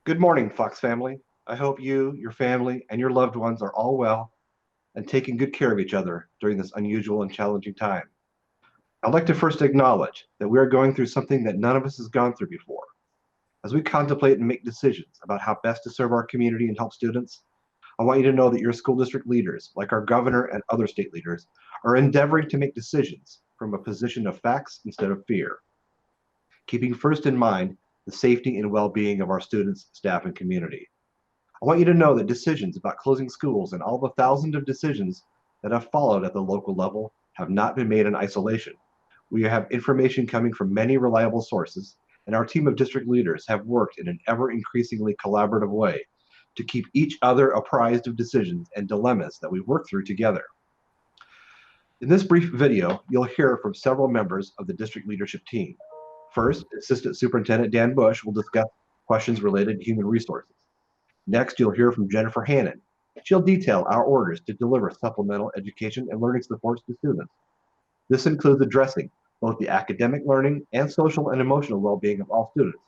Good morning, Fox family. I hope you, your family, and your loved ones are all well and taking good care of each other during this unusual and challenging time. I'd like to first acknowledge that we are going through something that none of us has gone through before. As we contemplate and make decisions about how best to serve our community and help students, I want you to know that your school district leaders, like our governor and other state leaders, are endeavoring to make decisions from a position of facts instead of fear, keeping first in mind the safety and well-being of our students, staff, and community. I want you to know that decisions about closing schools and all the thousands of decisions that have followed at the local level have not been made in isolation. We have information coming from many reliable sources, and our team of district leaders have worked in an ever increasingly collaborative way to keep each other apprised of decisions and dilemmas that we work through together. In this brief video, you'll hear from several members of the district leadership team. First, Assistant Superintendent Dan Bush will discuss questions related to human resources. Next, you'll hear from Jennifer Hannon. She'll detail our orders to deliver supplemental education and learning supports to students. This includes addressing both the academic learning and social and emotional well-being of all students.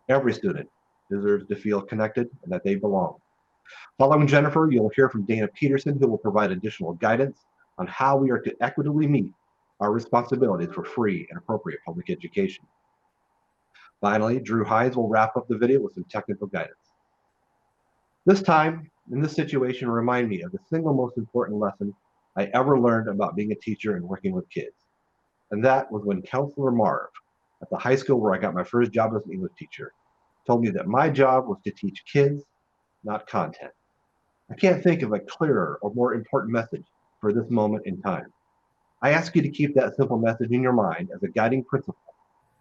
Every student deserves to feel connected and that they belong. Following Jennifer, you'll hear from Dana Peterson, who will provide additional guidance on how we are to equitably meet our responsibilities for free and appropriate public education. Finally, Drew Hines will wrap up the video with some technical guidance. This time, in this situation, remind me of the single most important lesson I ever learned about being a teacher and working with kids. And that was when Counselor Marv, at the high school where I got my first job as an English teacher, told me that my job was to teach kids, not content. I can't think of a clearer or more important message for this moment in time. I ask you to keep that simple message in your mind as a guiding principle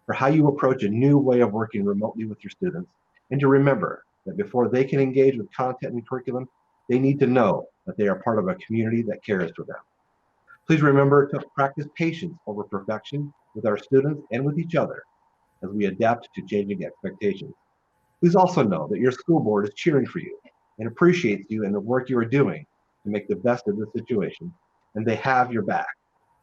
for how you approach a new way of working remotely with your students, and to remember that before they can engage with content and curriculum, they need to know that they are part of a community that cares for them. Please remember to practice patience over perfection with our students and with each other as we adapt to changing expectations. Please also know that your school board is cheering for you and appreciates you and the work you are doing to make the best of this situation, and they have your back.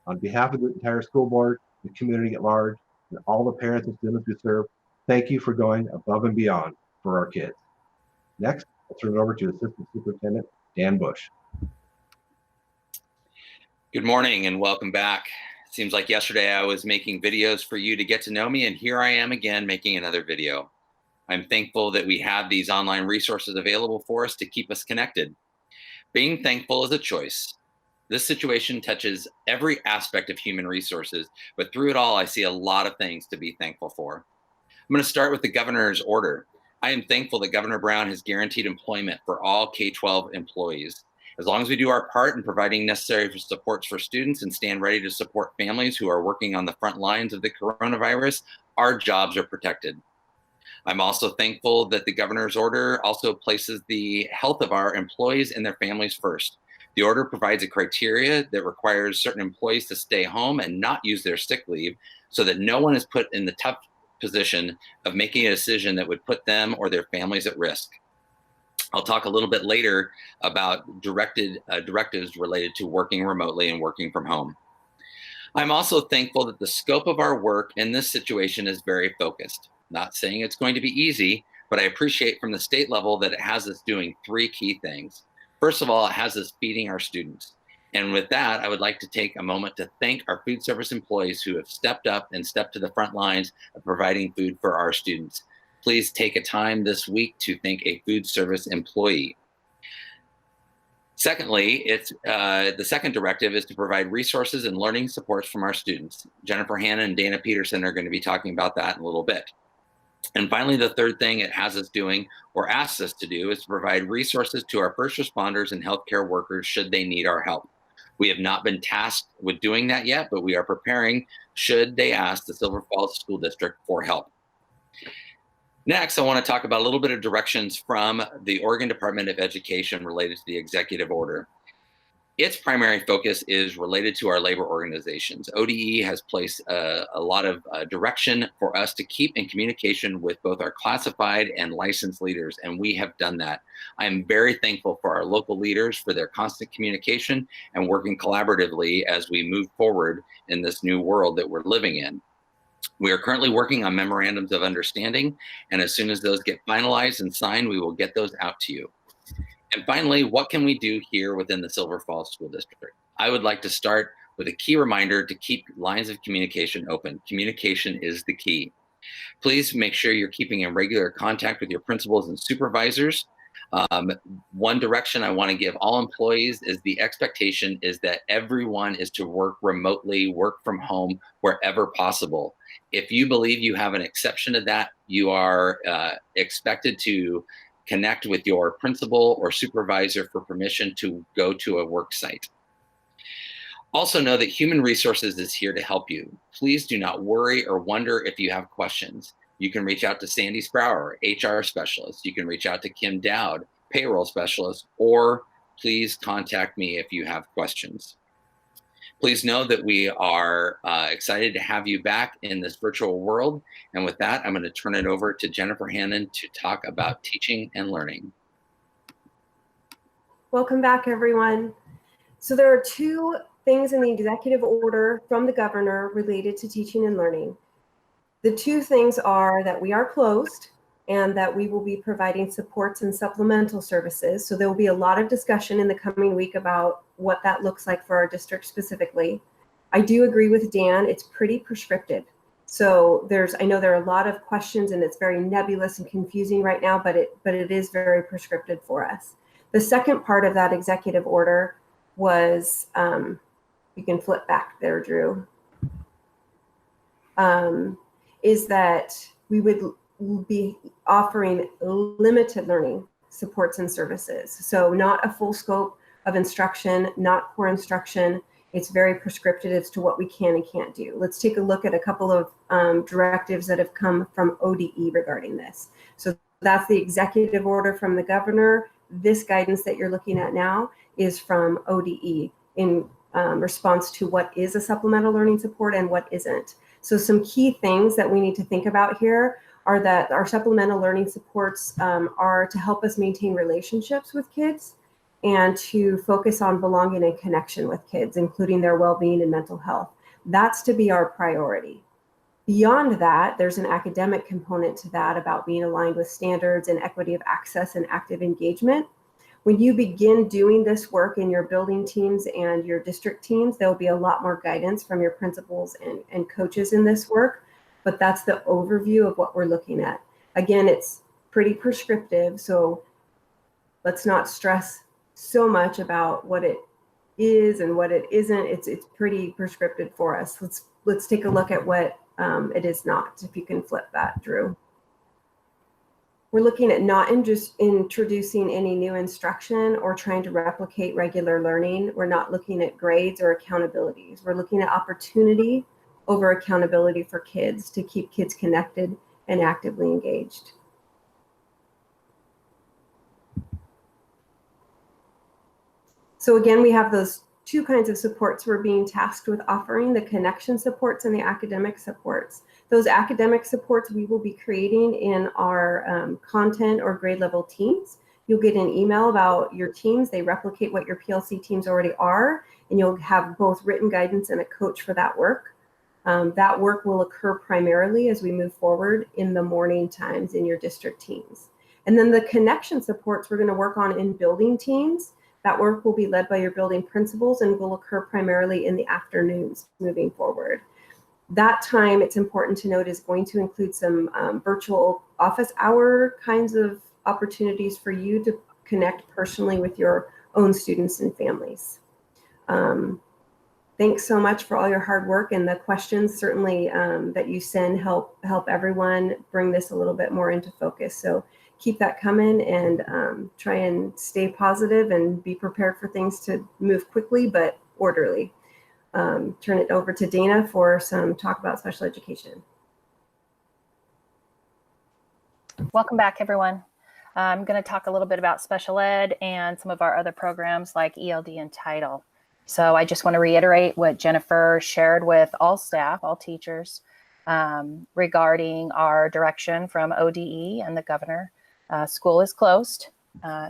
On behalf of the entire school board, the community at large, and all the parents and students we serve, thank you for going above and beyond for our kids. Next, I'll turn it over to Assistant Superintendent Dan Bush. Good morning and welcome back. Seems like yesterday I was making videos for you to get to know me, and here I am again making another video. I'm thankful that we have these online resources available for us to keep us connected. Being thankful is a choice. This situation touches every aspect of human resources, but through it all, I see a lot of things to be thankful for. I'm going to start with the governor's order. I am thankful that Governor Brown has guaranteed employment for all K-12 employees. As long as we do our part in providing necessary supports for students and stand ready to support families who are working on the front lines of the coronavirus, our jobs are protected. I'm also thankful that the governor's order also places the health of our employees and their families first. The order provides a criteria that requires certain employees to stay home and not use their sick leave so that no one is put in the tough position of making a decision that would put them or their families at risk. I'll talk a little bit later about directives related to working remotely and working from home. I'm also thankful that the scope of our work in this situation is very focused. Not saying it's going to be easy, but I appreciate from the state level that it has us doing three key things. First of all, it has us feeding our students. And with that, I would like to take a moment to thank our food service employees who have stepped up and stepped to the front lines of providing food for our students. Please take a time this week to thank a food service employee. Secondly, the second directive is to provide resources and learning supports from our students. Jennifer Hannon and Dana Peterson are going to be talking about that in a little bit. And finally, the third thing it has us doing or asks us to do is to provide resources to our first responders and healthcare workers should they need our help. We have not been tasked with doing that yet, but we are preparing should they ask the Silver Falls School District for help. Next, I want to talk about a little bit of directions from the Oregon Department of Education related to the executive order. Its primary focus is related to our labor organizations. ODE has placed a lot of direction for us to keep in communication with both our classified and licensed leaders, and we have done that. I am very thankful for our local leaders for their constant communication and working collaboratively as we move forward in this new world that we're living in. We are currently working on memorandums of understanding, and as soon as those get finalized and signed, we will get those out to you. And finally, what can we do here within the Silver Falls School District? I would like to start with a key reminder to keep lines of communication open. Communication is the key. Please make sure you're keeping in regular contact with your principals and supervisors. One direction I want to give all employees is the expectation is that everyone is to work remotely, work from home wherever possible. If you believe you have an exception to that, you are expected to connect with your principal or supervisor for permission to go to a work site. Also know that Human Resources is here to help you. Please do not worry or wonder if you have questions. You can reach out to Sandy Sprower, HR specialist. You can reach out to Kim Dowd, payroll specialist, or please contact me if you have questions. Please know that we are excited to have you back in this virtual world. And with that, I'm going to turn it over to Jennifer Hannon to talk about teaching and learning. Welcome back, everyone. So there are two things in the executive order from the governor related to teaching and learning. The two things are that we are closed and that we will be providing supports and supplemental services. So there will be a lot of discussion in the coming week about what that looks like for our district specifically. I do agree with Dan, it's pretty prescriptive. So I know there are a lot of questions and it's very nebulous and confusing right now, but it is very prescriptive for us. The second part of that executive order was, you can flip back there, Drew, is that we would be offering limited learning supports and services. So not a full scope of instruction, not core instruction. It's very prescriptive as to what we can and can't do. Let's take a look at a couple of directives that have come from ODE regarding this. So that's the executive order from the governor. This guidance that you're looking at now is from ODE in response to what is a supplemental learning support and what isn't. So some key things that we need to think about here are that our supplemental learning supports are to help us maintain relationships with kids and to focus on belonging and connection with kids, including their well-being and mental health. That's to be our priority. Beyond that, there's an academic component to that about being aligned with standards and equity of access and active engagement. When you begin doing this work in your building teams and your district teams, there'll be a lot more guidance from your principals and coaches in this work, but that's the overview of what we're looking at. Again, it's pretty prescriptive, so let's not stress so much about what it is and what it isn't. It's pretty prescriptive for us. Let's take a look at what it is not, if you can flip that, Drew. We're looking at not just introducing any new instruction or trying to replicate regular learning. We're not looking at grades or accountabilities. We're looking at opportunity over accountability for kids to keep kids connected and actively engaged. So again, we have those two kinds of supports we're being tasked with offering, the connection supports and the academic supports. Those academic supports we will be creating in our content or grade level teams. You'll get an email about your teams. They replicate what your PLC teams already are, and you'll have both written guidance and a coach for that work. That work will occur primarily as we move forward in the morning times in your district teams. And then the connection supports we're going to work on in building teams. That work will be led by your building principals and will occur primarily in the afternoons moving forward. That time, it's important to note, is going to include some virtual office hour kinds of opportunities for you to connect personally with your own students and families. Thanks so much for all your hard work, and the questions certainly that you send help everyone bring this a little bit more into focus. So keep that coming and try and stay positive and be prepared for things to move quickly but orderly. Turn it over to Dana for some talk about special education. Welcome back, everyone. I'm going to talk a little bit about special ed and some of our other programs like ELD and Title. So I just want to reiterate what Jennifer shared with all staff, all teachers, regarding our direction from ODE and the governor. School is closed,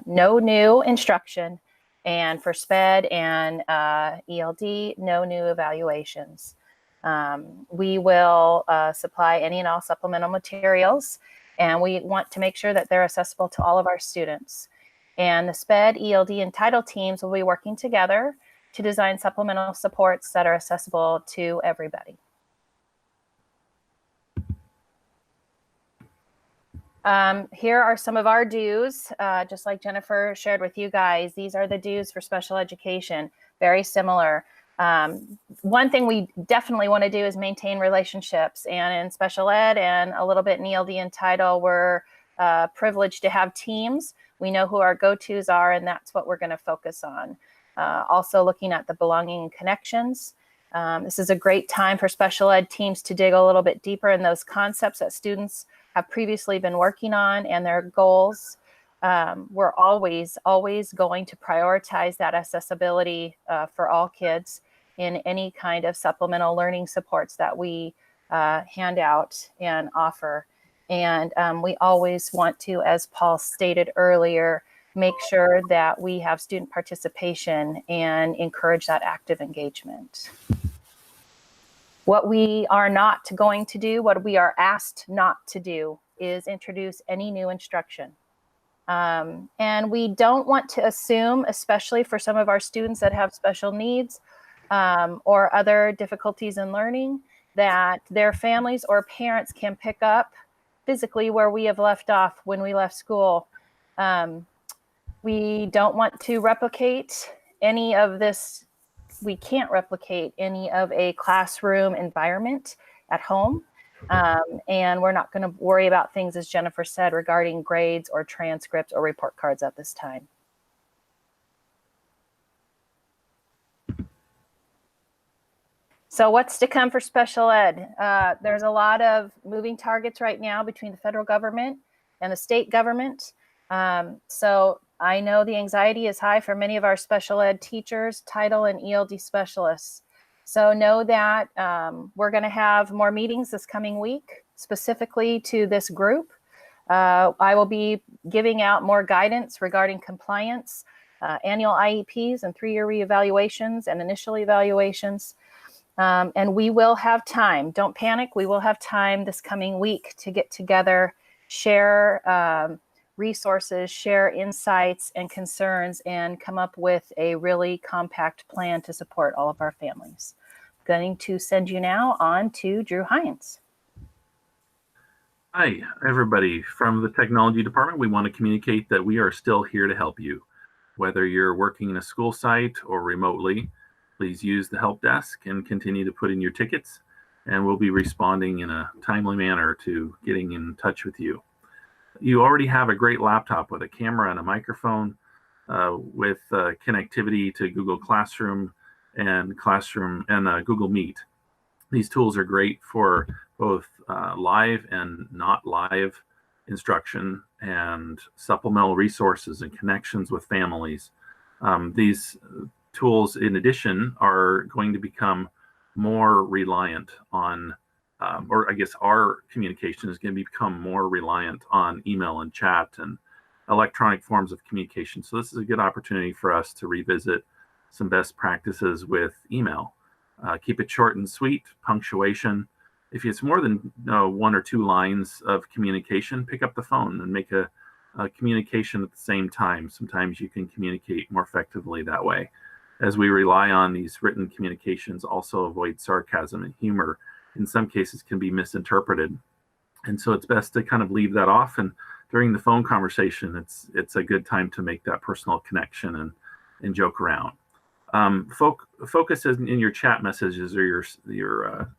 no new instruction, and for SPED and ELD, no new evaluations. We will supply any and all supplemental materials, and we want to make sure that they're accessible to all of our students. And the SPED, ELD, and Title teams will be working together to design supplemental supports that are accessible to everybody. Here are some of our dues, just like Jennifer shared with you guys. These are the dues for special education, very similar. One thing we definitely want to do is maintain relationships, and in special ed and a little bit in ELD and Title, we're privileged to have teams. We know who our go-tos are, and that's what we're going to focus on. Also looking at the belonging and connections. This is a great time for special ed teams to dig a little bit deeper in those concepts that students have previously been working on and their goals. We're always going to prioritize that accessibility for all kids in any kind of supplemental learning supports that we hand out and offer. And we always want to, as Paul stated earlier, make sure that we have student participation and encourage that active engagement. What we are not going to do, what we are asked not to do, is introduce any new instruction. And we don't want to assume, especially for some of our students that have special needs or other difficulties in learning, that their families or parents can pick up physically where we have left off when we left school. We don't want to replicate any of this. We can't replicate any of a classroom environment at home. And we're not going to worry about things, as Jennifer said, regarding grades or transcripts or report cards at this time. So what's to come for special ed? There's a lot of moving targets right now between the federal government and the state government. So I know the anxiety is high for many of our special ed teachers, Title and ELD specialists. So know that we're going to have more meetings this coming week, specifically to this group. I will be giving out more guidance regarding compliance, annual IEPs and 3-year reevaluations and initial evaluations. And we will have time. Don't panic. We will have time this coming week to get together, share resources, share insights and concerns, and come up with a really compact plan to support all of our families. I'm going to send you now on to Drew Hines. Hi, everybody. From the technology department, we want to communicate that we are still here to help you. Whether you're working in a school site or remotely, please use the help desk and continue to put in your tickets, and we'll be responding in a timely manner to getting in touch with you. You already have a great laptop with a camera and a microphone with connectivity to Google Classroom and Google Meet. These tools are great for both live and not live instruction and supplemental resources and connections with families. These tools, in addition, are going to become more reliant on or I guess our communication is going to become more reliant on email and chat and electronic forms of communication. So this is a good opportunity for us to revisit some best practices with email. Keep it short and sweet, punctuation. If it's more than 1 or 2 lines of communication, pick up the phone and make a communication at the same time. Sometimes you can communicate more effectively that way. As we rely on these written communications, also avoid sarcasm and humor. In some cases can be misinterpreted. And so it's best to kind of leave that off. And during the phone conversation, it's a good time to make that personal connection and joke around. Focus in your chat messages or your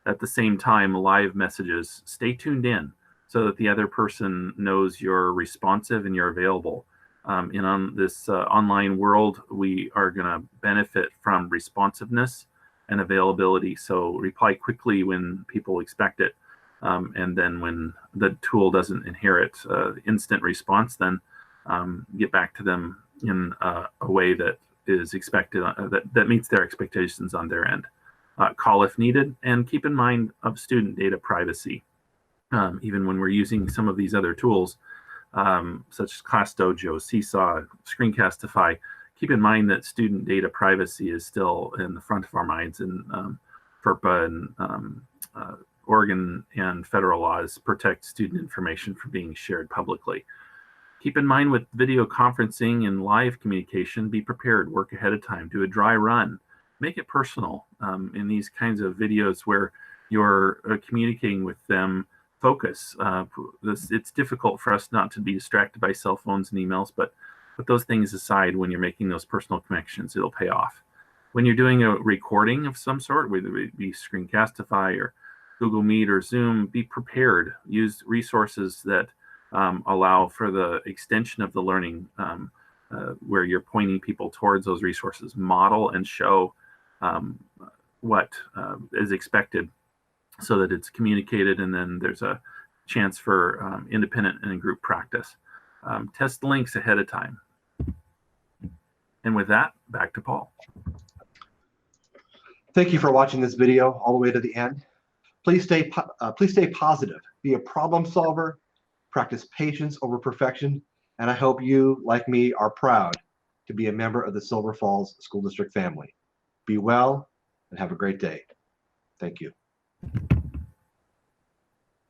at the same time live messages. Stay tuned in so that the other person knows you're responsive and you're available. On this online world, we are going to benefit from responsiveness and availability. So reply quickly when people expect it. And then when the tool doesn't inherit instant response, then get back to them in a way that is expected, that meets their expectations on their end. Call if needed, and keep in mind of student data privacy. Even when we're using some of these other tools, such as ClassDojo, Seesaw, Screencastify, keep in mind that student data privacy is still in the front of our minds. And FERPA and Oregon and federal laws protect student information from being shared publicly. Keep in mind with video conferencing and live communication, be prepared, work ahead of time, do a dry run, make it personal in these kinds of videos where you're communicating with them. Focus. It's difficult for us not to be distracted by cell phones and emails, but put those things aside when you're making those personal connections. It'll pay off. When you're doing a recording of some sort, whether it be Screencastify or Google Meet or Zoom, be prepared. Use resources that allow for the extension of the learning where you're pointing people towards those resources. Model and show what is expected so that it's communicated, and then there's a chance for independent and group practice. Test links ahead of time. And with that, back to Paul. Thank you for watching this video all the way to the end. Please stay positive, be a problem solver, practice patience over perfection, and I hope you, like me, are proud to be a member of the Silver Falls School District family. Be well and have a great day. Thank you.